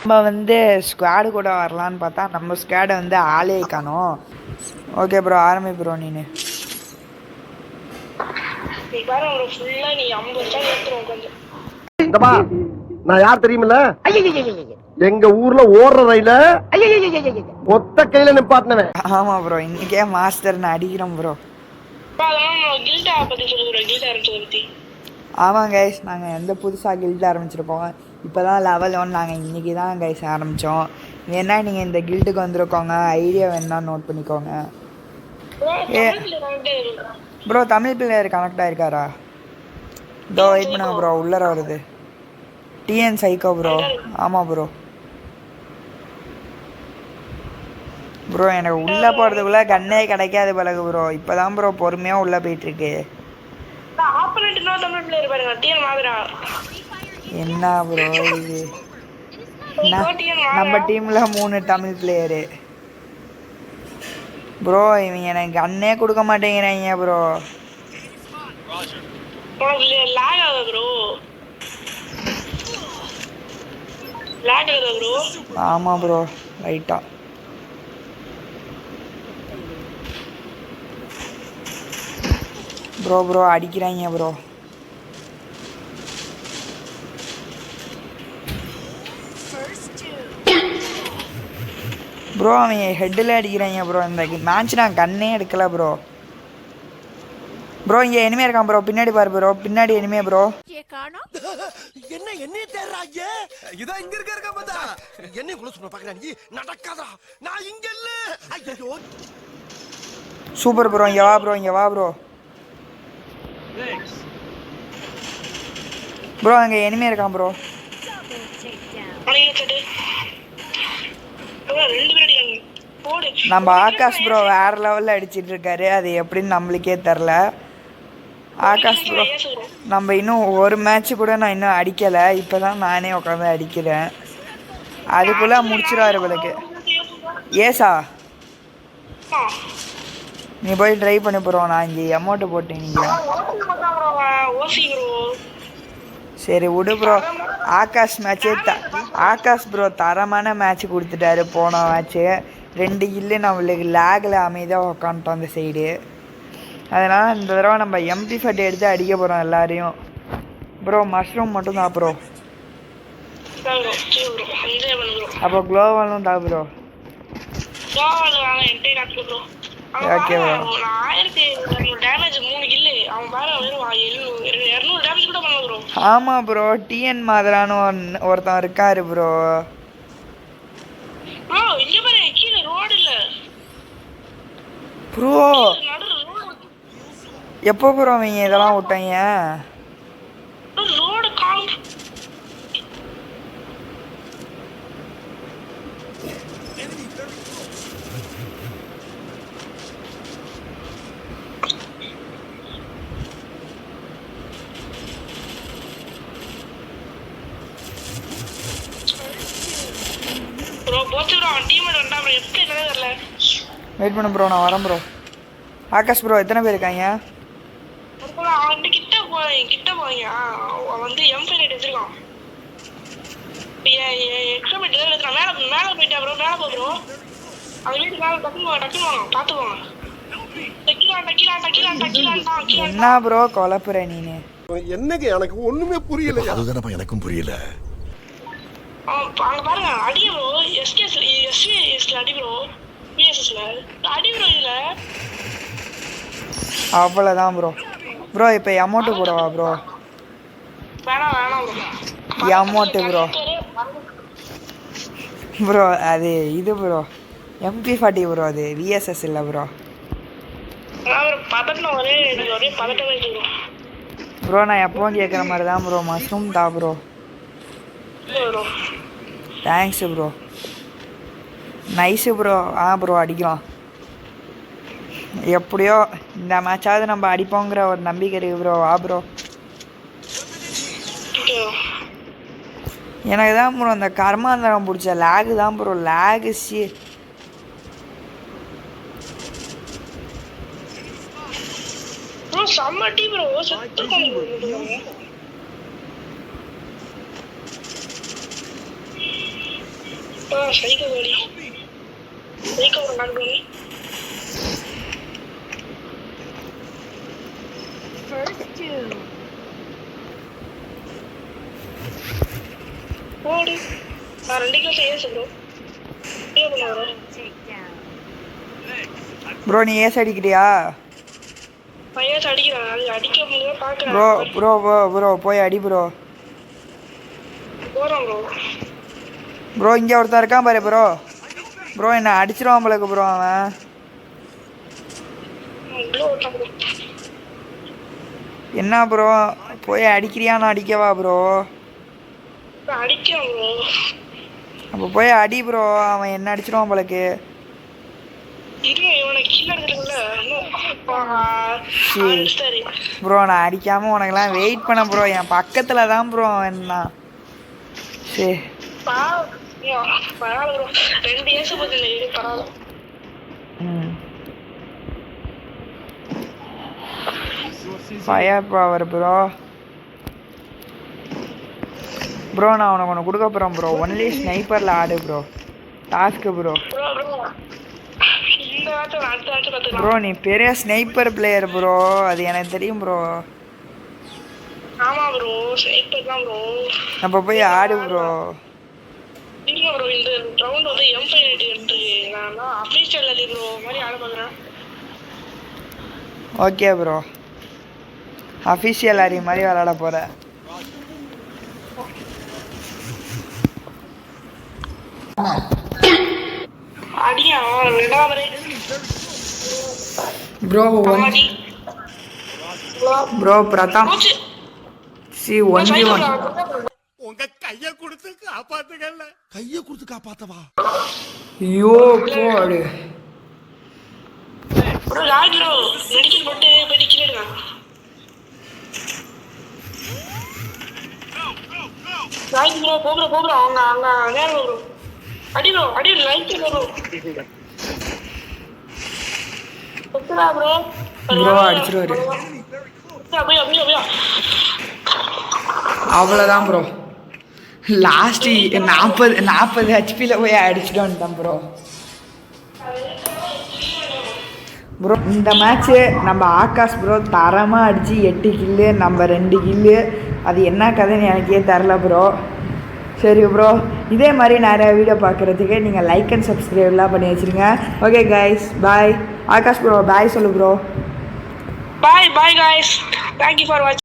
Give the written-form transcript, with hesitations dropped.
நம்ம வந்து ஸ்குவாடு கூட வரலான்னு பார்த்தா நம்ம ஸ்குவாடை வந்து ஆளே காணோம். ஓகே ப்ரோ ஆரம்பி ப்ரோ நீனு. நான் யார் தெரியுமில்ல? எங்க ஊர்ல ஓடுற ரயில ஒத்த கையில நிப்பாட்டினவன். ஆமா ப்ரோ இன்னைக்கே மாஸ்டர் நான் அடிக்கிறோம் ப்ரோ. ஆமாம் கைஸ் நாங்கள் எந்த புதுசாக கில்டு ஆரம்பிச்சிருக்கோம். இப்போ தான் லெவல் 1 நாங்கள் இன்றைக்கி தான் கைஸ் ஆரம்பித்தோம். வேணா நீங்கள் இந்த கில்டுக்கு வந்துருக்கோங்க, ஐடியா வேணா நோட் பண்ணிக்கோங்க. ப்ரோ தமிழ் பிளேயர் கனெக்ட் ஆகிருக்காரா? இதோ வெயிட் பண்ணுங்க ப்ரோ, உள்ளர வருது. TN psycho bro. ஆமாம் ப்ரோ. ப்ரோ எனக்கு உள்ளே போகிறதுக்குள்ளே கண்ணே கிடைக்காது பழகு ப்ரோ. இப்போ தான் ப்ரோ பொறுமையாக உள்ளே போயிட்டுருக்கு. என்ன ப்ரோ இது? நம்ம டீமில் 3 தமிழ் பிளேயரு ப்ரோ. இவங்க எனக்கு கண்ணே கொடுக்க மாட்டேங்கிறாங்க ப்ரோ. ஆமாம் ப்ரோ ரைட்டா. ப்ரோ ப்ரோ அடிக்கிறாங்க ப்ரோ. ப்ரோ அவங்க ஹெட்டில் அடிக்கிறாங்க ப்ரோ. இந்த மேட்ச் நான் கண்ணே எடுக்கல ப்ரோ. ப்ரோ இங்கே எனிமே இருக்கான் ப்ரோ, பின்னாடி பாரு ப்ரோ, பின்னாடி எனிமே ப்ரோ. என்ன என்னைய தேடுறாங்க? இதோ இங்க இருக்க பார்த்தா என்னைய குள்ள சும்மா பாக்குறாங்க. நடக்காதா, நான் இங்க இல்ல. ஐயோ சூப்பர் ப்ரோ. இங்கே வா ப்ரோ, இங்கே வா ப்ரோ. ப்ரோ அங்கே எனிமே இருக்கான் ப்ரோ. நம்ம ஆகாஷ் ப்ரோ வேற லெவலில் அடிச்சிட்டு இருக்காரு. அது எப்படின்னு நம்மளுக்கே தெரில. ஆகாஷ் ப்ரோ நம்ம இன்னும் ஒரு மேட்ச்சு கூட நான் இன்னும் அடிக்கலை. இப்போ தான் நானே உட்காந்து அடிக்கிறேன். அதுக்குள்ளே முடிச்சிடாரு உங்களுக்கு. ஏசா நீ போய் ட்ரை பண்ணி போகிறோம். நான் இங்கே அமௌண்ட்டு போட்டேன். நீங்கள் சரி விடு ப்ரோ. ஆகாஷ் மேட்ச்சே ஆகாஷ் ப்ரோ தரமான மேட்ச் கொடுத்துட்டாரு போன மேட்ச்சு. 2 கில்லு நம்மளுக்கு லேகில் அமைதியாக உக்காந்துட்டோம் அந்த சைடு. அதனால் இந்த தடவை நம்ம MP40 எடுத்து அடிக்க போகிறோம் எல்லாரையும். ப்ரோ மஷ்ரூம் மட்டும் தான் ப்ரோ. அப்போ க்ளோவாலும் தான் ப்ரோ. Okay bro. ஆமாம் ப்ரோ டிஎன் மாதிரானு ஒருத்தன் இருக்காரு ப்ரோ. ப்ரோ எப்போ ப்ரோ அவங்க இதெல்லாம் விட்டாங்க? வெயிட் பண்ணு ப்ரோ, நான் வரேன் ப்ரோ. ஆகாஷ் ப்ரோ எத்தனை பேர் இருக்காங்க? என்ன ப்ரோ குழப்புற நீனு? என்னங்க எனக்கு ஒண்ணுமே புரியல. அதுதானப்பா எனக்கும் புரியல. அவ்வளோதான் ப்ரோ. ப்ரோ இப்போ அமௌண்ட்டு போடவா ப்ரோ? Amount bro. ப்ரோ அது இது ப்ரோ MP40 ப்ரோ. அது VSS இல்லை ப்ரோ. ப்ரோ நான் எப்பவும் கேட்குற மாதிரி தான் ப்ரோ. மஷ்ரூம் தான் bro. Thanks bro. Nice bro. Bro அடிக்கலாம். எப்படியோ இந்த மேட்சாவது நம்ம அடிப்போங்கிற ஒரு நம்பிக்கை இருக்கு ப்ரோ. வா ப்ரோ. எனக்கு தான் ப்ரோ அந்த கர்மாந்தரம் பிடிச்ச லேகு தான் ப்ரோ. லேகு சைக்கோ கோடி சைக்கோ ஒரு நாள் கோடி போடு நான் 2 கிலோ செய்ய சொல்றோம் ப்ரோ நீ ஏஸ் அடிக்கிறியா? பையன் அடிக்கிறான். அது அடிக்க முடியல பாக்குறேன். ப்ரோ போய் அடி ப்ரோ. போறோம் ப்ரோ. ப்ரோ இங்க ஒருத்தன் இருக்கான் பாரு ப்ரோ. ப்ரோ என்ன அடிச்சிருவான் போலக்கு ப்ரோ அவன். என்ன ப்ரோ போய் அடிக்கிறியான்னு அடிக்கவா ப்ரோ? அடிக்கிறான் ப்ரோ. அப்போ போய் அடி ப்ரோ, அவன் என்ன அடிச்சிருவான் போலக்கு. ப்ரோ நான் அடிக்காம உனக்கெல்லாம் வெயிட் பண்ண ப்ரோ. என் பக்கத்துல தான் ப்ரோ என்ன. சரி ஃபயர் பவர் ப்ரோ. ப்ரோ நான் உனக்கு ஒன்று கொடுக்க போகிறேன் ப்ரோ. ஒன்லி ஸ்னைப்பரில் ஆடு ப்ரோ. Task bro. ப்ரோ நீ பெரிய ஸ்னைப்பர் பிளேயர் ப்ரோ, அது எனக்கு தெரியும் ப்ரோ. ஆமா ப்ரோ ஸ்னைப்பர் தான் ப்ரோ. நம்ம போய் ஆடு ப்ரோ. இல்ல ப்ரோ இந்த ரவுண்ட் வந்து M5 எடுத்து நான் அபிஷியல் அலி ப்ரோ மாதிரி ஆட பார்க்குறேன். ஓகே ப்ரோ, அஃபிஷியல் அரி மாதிரி விளாட போகிறேன். அடியா ரெண்டாவது ப்ரோ பிரதாப் சி 1v1. உங்க கைய கொடுத்து காப்பாத்துகல்ல. கைய கொடுத்து காப்பாத்தவா? ஐயோ போடு ப்ரோ லாக் ப்ரோ மெடிக்கல் போட்டு மெடிக்கல் லாக் ப்ரோ போப்ரோ அவங்க நேரா ப்ரோ. அடி லைட் ப்ரோ. ஒத்துடா ப்ரோ. ப்ரோ அடிச்சிருவாரு. அப்படியே அவ்வளோதான் ப்ரோ. லாஸ்ட்டு 40 ஹெச்பியில் போய் அடிச்சுட்டு வந்துட்டேன் ப்ரோ. ப்ரோ இந்த மேட்ச்சு நம்ம ஆகாஷ் ப்ரோ தரமாக அடித்து 8 கில்லு, நம்ம 2 கில்லு. அது என்ன கதைன்னு எனக்கே தரல ப்ரோ. சரி ப்ரோ, இதே மாதிரி நிறையா வீடியோ பார்க்குறதுக்கு நீங்கள் லைக் அண்ட் சப்ஸ்கிரைப்லாம் பண்ணி வச்சுருங்க. Okay guys bye. Akash bro bye சொல்லு bro. Bye guys, thank you for வாட்சிங்.